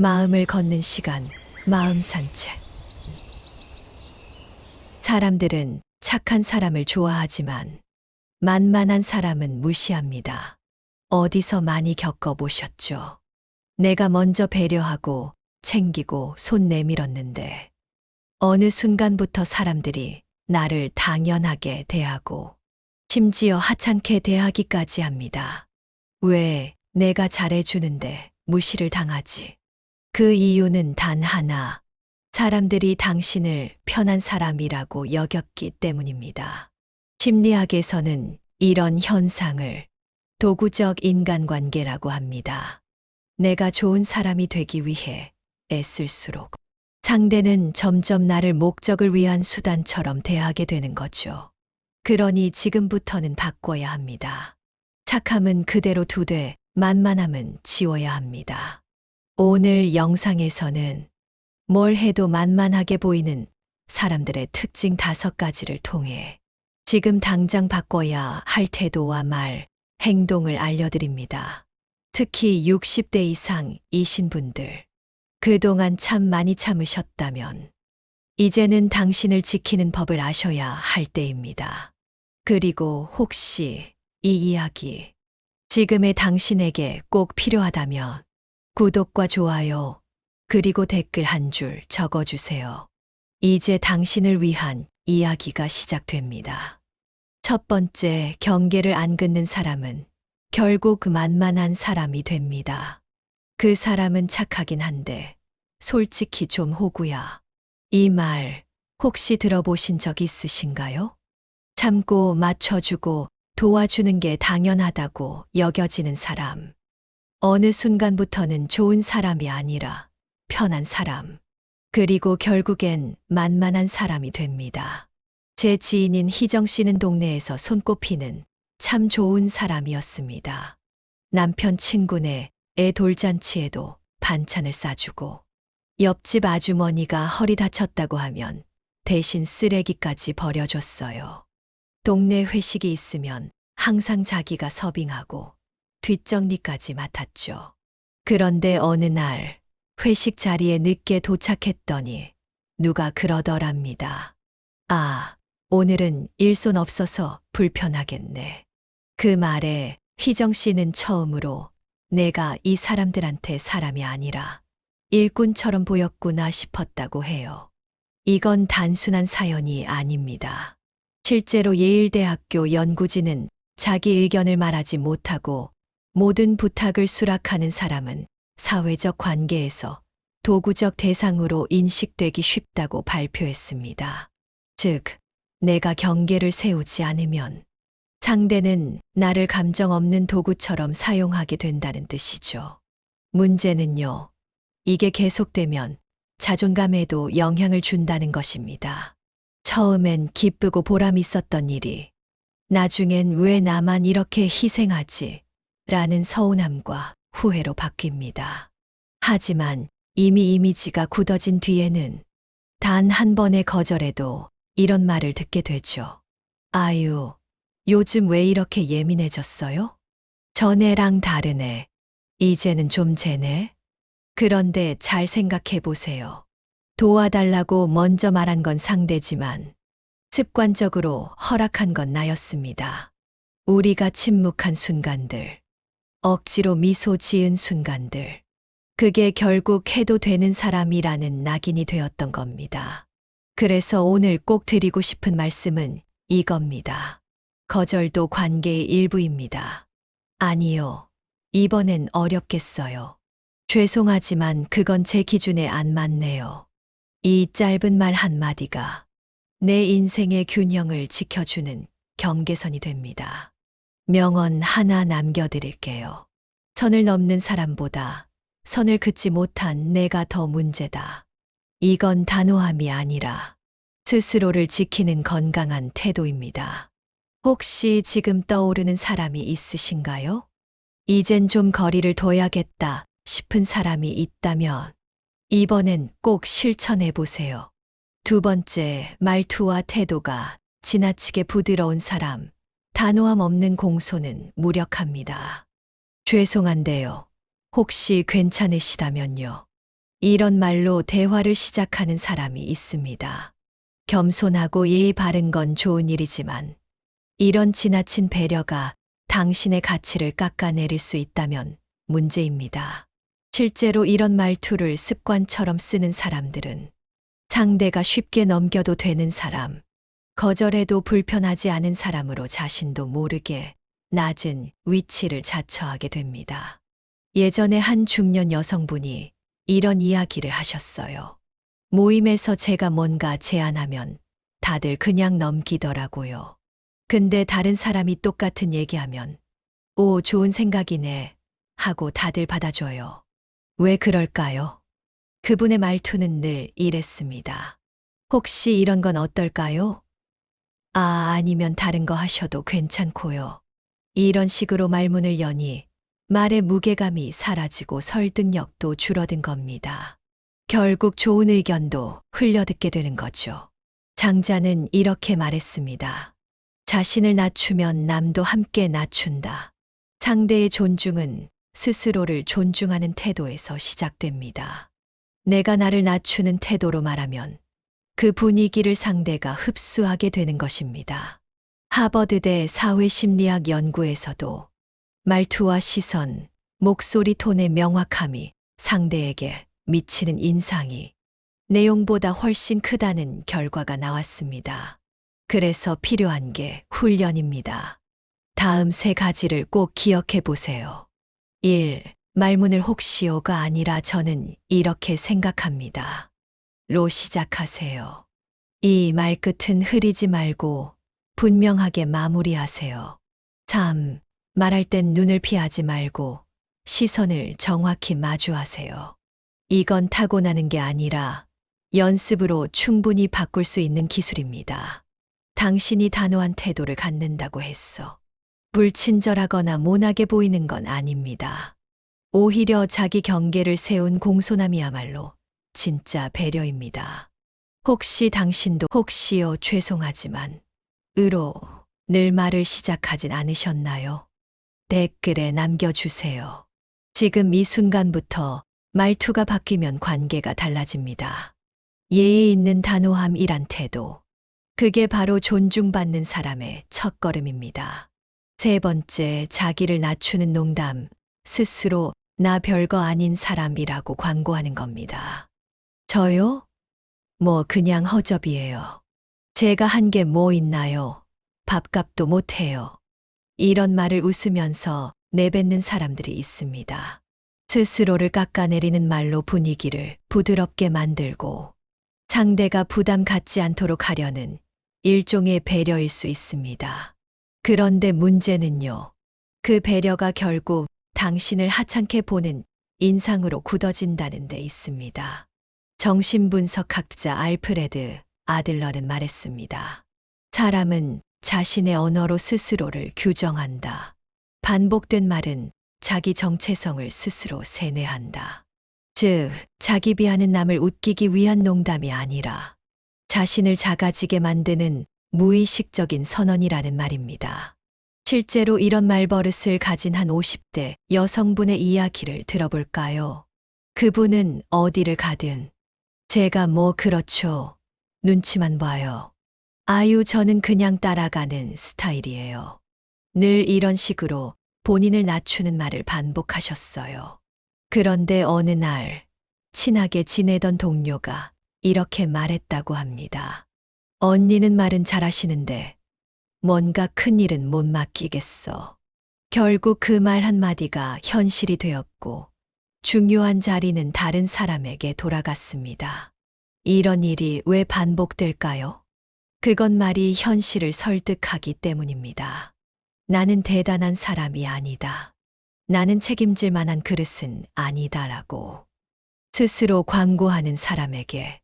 마음을 걷는 시간, 마음 산책. 사람들은 착한 사람을 좋아하지만 만만한 사람은 무시합니다. 어디서 많이 겪어보셨죠? 내가 먼저 배려하고 챙기고 손 내밀었는데 어느 순간부터 사람들이 나를 당연하게 대하고 심지어 하찮게 대하기까지 합니다. 왜 내가 잘해주는데 무시를 당하지? 그 이유는 단 하나, 사람들이 당신을 편한 사람이라고 여겼기 때문입니다. 심리학에서는 이런 현상을 도구적 인간관계라고 합니다. 내가 좋은 사람이 되기 위해 애쓸수록 상대는 점점 나를 목적을 위한 수단처럼 대하게 되는 거죠. 그러니 지금부터는 바꿔야 합니다. 착함은 그대로 두되 만만함은 지워야 합니다. 오늘 영상에서는 뭘 해도 만만하게 보이는 사람들의 특징 5가지를 통해 지금 당장 바꿔야 할 태도와 말, 행동을 알려드립니다. 특히 60대 이상이신 분들, 그동안 참 많이 참으셨다면 이제는 당신을 지키는 법을 아셔야 할 때입니다. 그리고 혹시 이 이야기 지금의 당신에게 꼭 필요하다면 구독과 좋아요, 그리고 댓글 한 줄 적어주세요. 이제 당신을 위한 이야기가 시작됩니다. 첫 번째, 경계를 안 긋는 사람은 결국 만만한 사람이 됩니다. 그 사람은 착하긴 한데 솔직히 좀 호구야. 이 말 혹시 들어보신 적 있으신가요? 참고 맞춰주고 도와주는 게 당연하다고 여겨지는 사람. 어느 순간부터는 좋은 사람이 아니라 편한 사람, 그리고 결국엔 만만한 사람이 됩니다. 제 지인인 희정 씨는 동네에서 손꼽히는 참 좋은 사람이었습니다. 남편 친구네 애 돌잔치에도 반찬을 싸주고 옆집 아주머니가 허리 다쳤다고 하면 대신 쓰레기까지 버려줬어요. 동네 회식이 있으면 항상 자기가 서빙하고 뒷정리까지 맡았죠. 그런데 어느 날 회식 자리에 늦게 도착했더니 누가 그러더랍니다. 아, 오늘은 일손 없어서 불편하겠네. 그 말에 희정 씨는 처음으로 내가 이 사람들한테 사람이 아니라 일꾼처럼 보였구나 싶었다고 해요. 이건 단순한 사연이 아닙니다. 실제로 예일대학교 연구진은 자기 의견을 말하지 못하고 모든 부탁을 수락하는 사람은 사회적 관계에서 도구적 대상으로 인식되기 쉽다고 발표했습니다. 즉, 내가 경계를 세우지 않으면 상대는 나를 감정 없는 도구처럼 사용하게 된다는 뜻이죠. 문제는요, 이게 계속되면 자존감에도 영향을 준다는 것입니다. 처음엔 기쁘고 보람 있었던 일이 나중엔 왜 나만 이렇게 희생하지? 라는 서운함과 후회로 바뀝니다. 하지만 이미 이미지가 굳어진 뒤에는 단 한 번의 거절에도 이런 말을 듣게 되죠. 아유, 요즘 왜 이렇게 예민해졌어요? 전애랑 다르네. 이제는 좀 쟤네? 그런데 잘 생각해 보세요. 도와달라고 먼저 말한 건 상대지만 습관적으로 허락한 건 나였습니다. 우리가 침묵한 순간들, 억지로 미소 지은 순간들, 그게 결국 해도 되는 사람이라는 낙인이 되었던 겁니다. 그래서 오늘 꼭 드리고 싶은 말씀은 이겁니다. 거절도 관계의 일부입니다. 아니요, 이번엔 어렵겠어요. 죄송하지만 그건 제 기준에 안 맞네요. 이 짧은 말 한마디가 내 인생의 균형을 지켜주는 경계선이 됩니다. 명언 하나 남겨드릴게요. 선을 넘는 사람보다 선을 긋지 못한 내가 더 문제다. 이건 단호함이 아니라 스스로를 지키는 건강한 태도입니다. 혹시 지금 떠오르는 사람이 있으신가요? 이젠 좀 거리를 둬야겠다 싶은 사람이 있다면 이번엔 꼭 실천해 보세요. 두 번째, 말투와 태도가 지나치게 부드러운 사람, 단호함 없는 공손은 무력합니다. 죄송한데요. 혹시 괜찮으시다면요. 이런 말로 대화를 시작하는 사람이 있습니다. 겸손하고 예의 바른 건 좋은 일이지만 이런 지나친 배려가 당신의 가치를 깎아내릴 수 있다면 문제입니다. 실제로 이런 말투를 습관처럼 쓰는 사람들은 상대가 쉽게 넘겨도 되는 사람, 거절해도 불편하지 않은 사람으로 자신도 모르게 낮은 위치를 자처하게 됩니다. 예전에 한 중년 여성분이 이런 이야기를 하셨어요. 모임에서 제가 뭔가 제안하면 다들 그냥 넘기더라고요. 근데 다른 사람이 똑같은 얘기하면 오, 좋은 생각이네 하고 다들 받아줘요. 왜 그럴까요? 그분의 말투는 늘 이랬습니다. 혹시 이런 건 어떨까요? 아니면 다른 거 하셔도 괜찮고요. 이런 식으로 말문을 여니 말의 무게감이 사라지고 설득력도 줄어든 겁니다. 결국 좋은 의견도 흘려듣게 되는 거죠. 장자는 이렇게 말했습니다. 자신을 낮추면 남도 함께 낮춘다. 상대의 존중은 스스로를 존중하는 태도에서 시작됩니다. 내가 나를 낮추는 태도로 말하면 그 분위기를 상대가 흡수하게 되는 것입니다. 하버드대 사회심리학 연구에서도 말투와 시선, 목소리 톤의 명확함이 상대에게 미치는 인상이 내용보다 훨씬 크다는 결과가 나왔습니다. 그래서 필요한 게 훈련입니다. 다음 3가지를 꼭 기억해 보세요. 1. 말문을 혹시요가 아니라 저는 이렇게 생각합니다. 로 시작하세요. 2. 말끝은 흐리지 말고 분명하게 마무리하세요. 3. 말할 땐 눈을 피하지 말고 시선을 정확히 마주하세요. 이건 타고나는 게 아니라 연습으로 충분히 바꿀 수 있는 기술입니다. 당신이 단호한 태도를 갖는다고 했어. 불친절하거나 모나게 보이는 건 아닙니다. 오히려 자기 경계를 세운 공손함이야말로 진짜 배려입니다. 혹시 당신도 혹시요 죄송하지만 으로 늘 말을 시작하진 않으셨나요? 댓글에 남겨주세요. 지금 이 순간부터 말투가 바뀌면 관계가 달라집니다. 예의 있는 단호함이란 태도. 그게 바로 존중받는 사람의 첫걸음입니다. 3번째, 자기를 낮추는 농담. 스스로 나 별거 아닌 사람이라고 광고하는 겁니다. 저요? 뭐 그냥 허접이에요. 제가 한 게 뭐 있나요? 밥값도 못해요. 이런 말을 웃으면서 내뱉는 사람들이 있습니다. 스스로를 깎아내리는 말로 분위기를 부드럽게 만들고 상대가 부담 갖지 않도록 하려는 일종의 배려일 수 있습니다. 그런데 문제는요. 그 배려가 결국 당신을 하찮게 보는 인상으로 굳어진다는 데 있습니다. 정신분석학자 알프레드 아들러는 말했습니다. 사람은 자신의 언어로 스스로를 규정한다. 반복된 말은 자기 정체성을 스스로 세뇌한다. 즉, 자기 비하는 남을 웃기기 위한 농담이 아니라 자신을 작아지게 만드는 무의식적인 선언이라는 말입니다. 실제로 이런 말버릇을 가진 한 50대 여성분의 이야기를 들어볼까요? 그분은 어디를 가든 제가 뭐 그렇죠. 눈치만 봐요. 아유, 저는 그냥 따라가는 스타일이에요. 늘 이런 식으로 본인을 낮추는 말을 반복하셨어요. 그런데 어느 날 친하게 지내던 동료가 이렇게 말했다고 합니다. 언니는 말은 잘하시는데 뭔가 큰일은 못 맡기겠어. 결국 그 말 한마디가 현실이 되었고 중요한 자리는 다른 사람에게 돌아갔습니다. 이런 일이 왜 반복될까요? 그건 말이 현실을 설득하기 때문입니다. 나는 대단한 사람이 아니다. 나는 책임질 만한 그릇은 아니다라고 스스로 광고하는 사람에게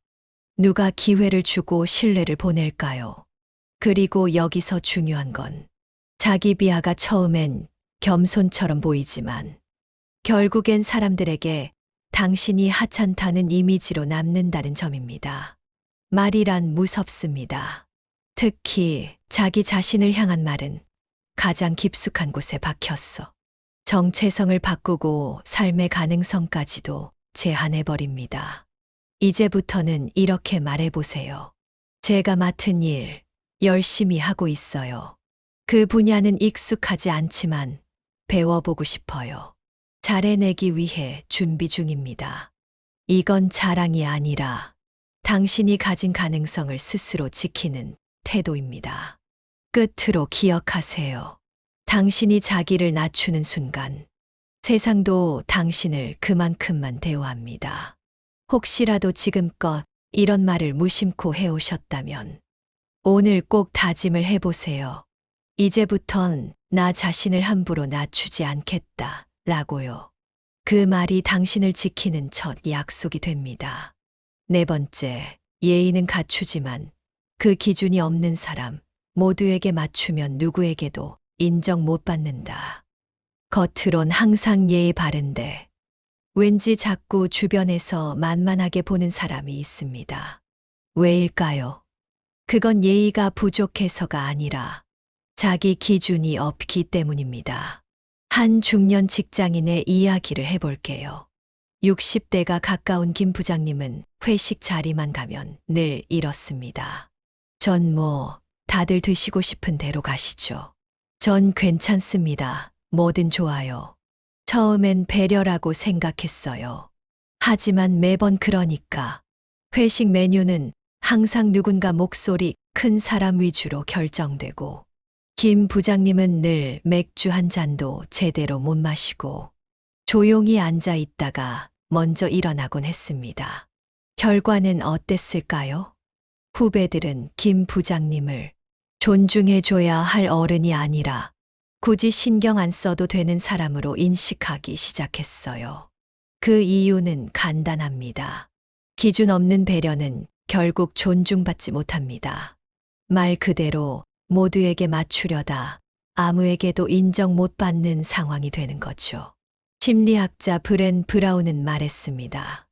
누가 기회를 주고 신뢰를 보낼까요? 그리고 여기서 중요한 건 자기 비하가 처음엔 겸손처럼 보이지만 결국엔 사람들에게 당신이 하찮다는 이미지로 남는다는 점입니다. 말이란 무섭습니다. 특히 자기 자신을 향한 말은 가장 깊숙한 곳에 박혔어. 정체성을 바꾸고 삶의 가능성까지도 제한해버립니다. 이제부터는 이렇게 말해보세요. 제가 맡은 일 열심히 하고 있어요. 그 분야는 익숙하지 않지만 배워보고 싶어요. 잘해내기 위해 준비 중입니다. 이건 자랑이 아니라 당신이 가진 가능성을 스스로 지키는 태도입니다. 끝으로 기억하세요. 당신이 자기를 낮추는 순간 세상도 당신을 그만큼만 대우합니다. 혹시라도 지금껏 이런 말을 무심코 해오셨다면 오늘 꼭 다짐을 해보세요. 이제부턴 나 자신을 함부로 낮추지 않겠다 라고요. 그 말이 당신을 지키는 첫 약속이 됩니다. 네 번째, 예의는 갖추지만 그 기준이 없는 사람 모두에게 맞추면 누구에게도 인정 못 받는다. 겉으론 항상 예의 바른데 왠지 자꾸 주변에서 만만하게 보는 사람이 있습니다. 왜일까요? 그건 예의가 부족해서가 아니라 자기 기준이 없기 때문입니다. 한 중년 직장인의 이야기를 해볼게요. 60대가 가까운 김 부장님은 회식 자리만 가면 늘 이렇습니다. 전 다들 드시고 싶은 대로 가시죠. 전 괜찮습니다. 뭐든 좋아요. 처음엔 배려라고 생각했어요. 하지만 매번 그러니까 회식 메뉴는 항상 누군가 목소리 큰 사람 위주로 결정되고 김 부장님은 늘 맥주 한 잔도 제대로 못 마시고 조용히 앉아 있다가 먼저 일어나곤 했습니다. 결과는 어땠을까요? 후배들은 김 부장님을 존중해줘야 할 어른이 아니라 굳이 신경 안 써도 되는 사람으로 인식하기 시작했어요. 그 이유는 간단합니다. 기준 없는 배려는 결국 존중받지 못합니다. 말 그대로 모두에게 맞추려다 아무에게도 인정 못 받는 상황이 되는 거죠. 심리학자 브렌 브라운은 말했습니다.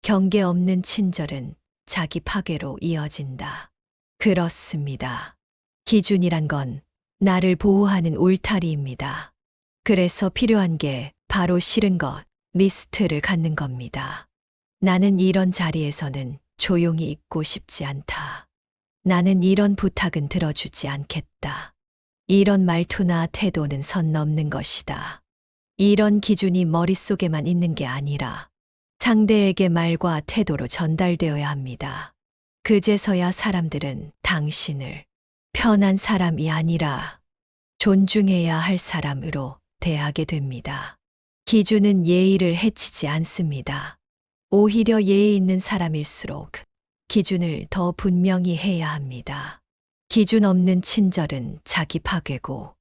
경계 없는 친절은 자기 파괴로 이어진다. 그렇습니다. 기준이란 건 나를 보호하는 울타리입니다. 그래서 필요한 게 바로 싫은 것, 리스트를 갖는 겁니다. 나는 이런 자리에서는 조용히 있고 싶지 않다. 나는 이런 부탁은 들어주지 않겠다. 이런 말투나 태도는 선 넘는 것이다. 이런 기준이 머릿속에만 있는 게 아니라 상대에게 말과 태도로 전달되어야 합니다. 그제서야 사람들은 당신을 편한 사람이 아니라 존중해야 할 사람으로 대하게 됩니다. 기준은 예의를 해치지 않습니다. 오히려 예의 있는 사람일수록 기준을 더 분명히 해야 합니다. 기준 없는 친절은 자기 파괴고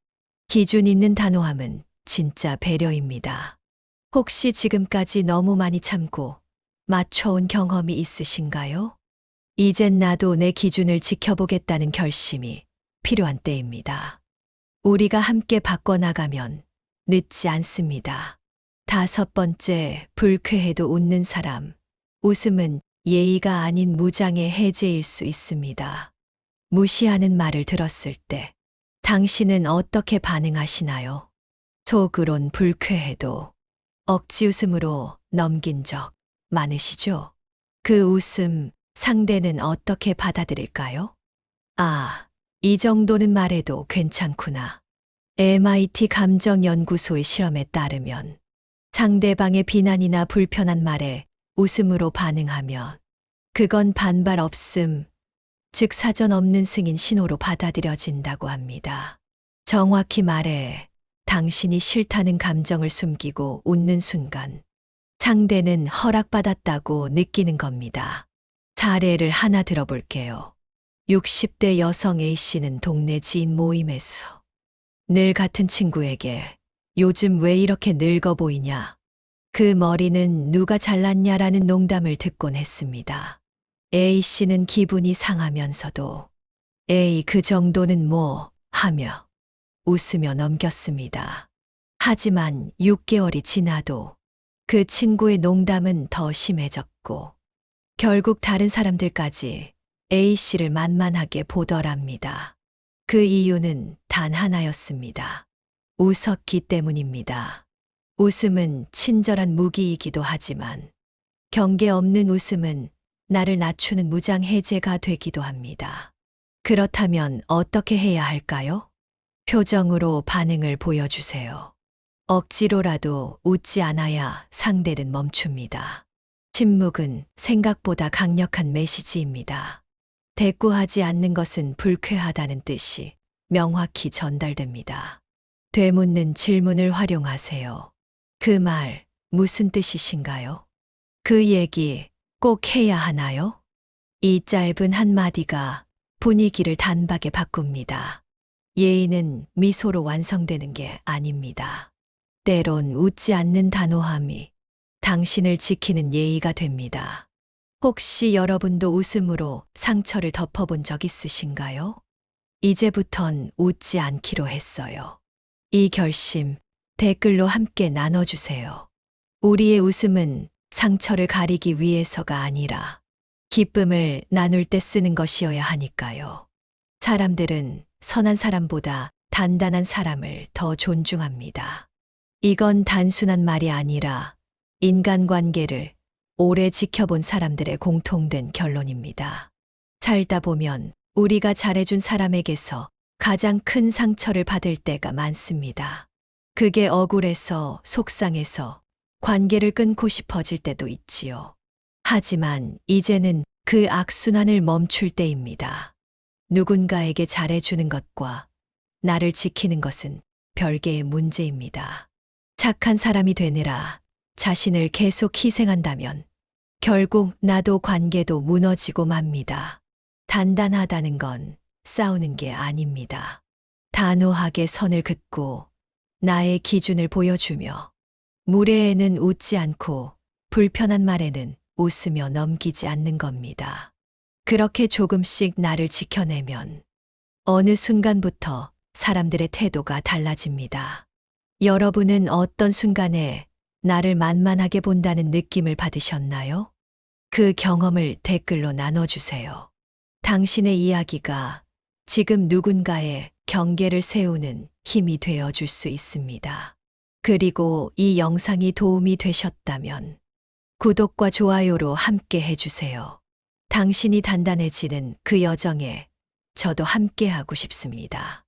기준 있는 단호함은 진짜 배려입니다. 혹시 지금까지 너무 많이 참고 맞춰온 경험이 있으신가요? 이젠 나도 내 기준을 지켜보겠다는 결심이 필요한 때입니다. 우리가 함께 바꿔나가면 늦지 않습니다. 다섯 번째, 불쾌해도 웃는 사람. 웃음은 예의가 아닌 무장의 해제일 수 있습니다. 무시하는 말을 들었을 때 당신은 어떻게 반응하시나요? 속으론 불쾌해도 억지 웃음으로 넘긴 적 많으시죠? 그 웃음 상대는 어떻게 받아들일까요? 아, 이 정도는 말해도 괜찮구나. MIT 감정연구소의 실험에 따르면 상대방의 비난이나 불편한 말에 웃음으로 반응하면 그건 반발 없음, 즉 사전 없는 승인 신호로 받아들여진다고 합니다. 정확히 말해 당신이 싫다는 감정을 숨기고 웃는 순간 상대는 허락받았다고 느끼는 겁니다. 사례를 하나 들어볼게요. 60대 여성 A씨는 동네 지인 모임에서 늘 같은 친구에게 요즘 왜 이렇게 늙어 보이냐? 그 머리는 누가 잘랐냐라는 농담을 듣곤 했습니다. A씨는 기분이 상하면서도 에이 그 정도는 뭐 하며 웃으며 넘겼습니다. 하지만 6개월이 지나도 그 친구의 농담은 더 심해졌고 결국 다른 사람들까지 A씨를 만만하게 보더랍니다. 그 이유는 단 하나였습니다. 웃었기 때문입니다. 웃음은 친절한 무기이기도 하지만 경계 없는 웃음은 나를 낮추는 무장해제가 되기도 합니다. 그렇다면 어떻게 해야 할까요? 표정으로 반응을 보여주세요. 억지로라도 웃지 않아야 상대는 멈춥니다. 침묵은 생각보다 강력한 메시지입니다. 대꾸하지 않는 것은 불쾌하다는 뜻이 명확히 전달됩니다. 되묻는 질문을 활용하세요. 그 말 무슨 뜻이신가요? 그 얘기 꼭 해야 하나요? 이 짧은 한마디가 분위기를 단박에 바꿉니다. 예의는 미소로 완성되는 게 아닙니다. 때론 웃지 않는 단호함이 당신을 지키는 예의가 됩니다. 혹시 여러분도 웃음으로 상처를 덮어본 적 있으신가요? 이제부턴 웃지 않기로 했어요. 이 결심 댓글로 함께 나눠주세요. 우리의 웃음은 상처를 가리기 위해서가 아니라 기쁨을 나눌 때 쓰는 것이어야 하니까요. 사람들은 선한 사람보다 단단한 사람을 더 존중합니다. 이건 단순한 말이 아니라 인간관계를 오래 지켜본 사람들의 공통된 결론입니다. 살다 보면 우리가 잘해준 사람에게서 가장 큰 상처를 받을 때가 많습니다. 그게 억울해서 속상해서 관계를 끊고 싶어질 때도 있지요. 하지만 이제는 그 악순환을 멈출 때입니다. 누군가에게 잘해주는 것과 나를 지키는 것은 별개의 문제입니다. 착한 사람이 되느라 자신을 계속 희생한다면 결국 나도 관계도 무너지고 맙니다. 단단하다는 건 싸우는 게 아닙니다. 단호하게 선을 긋고 나의 기준을 보여주며 무례에는 웃지 않고 불편한 말에는 웃으며 넘기지 않는 겁니다. 그렇게 조금씩 나를 지켜내면 어느 순간부터 사람들의 태도가 달라집니다. 여러분은 어떤 순간에 나를 만만하게 본다는 느낌을 받으셨나요? 그 경험을 댓글로 나눠주세요. 당신의 이야기가 지금 누군가의 경계를 세우는 힘이 되어줄 수 있습니다. 그리고 이 영상이 도움이 되셨다면 구독과 좋아요로 함께 해주세요. 당신이 단단해지는 그 여정에 저도 함께하고 싶습니다.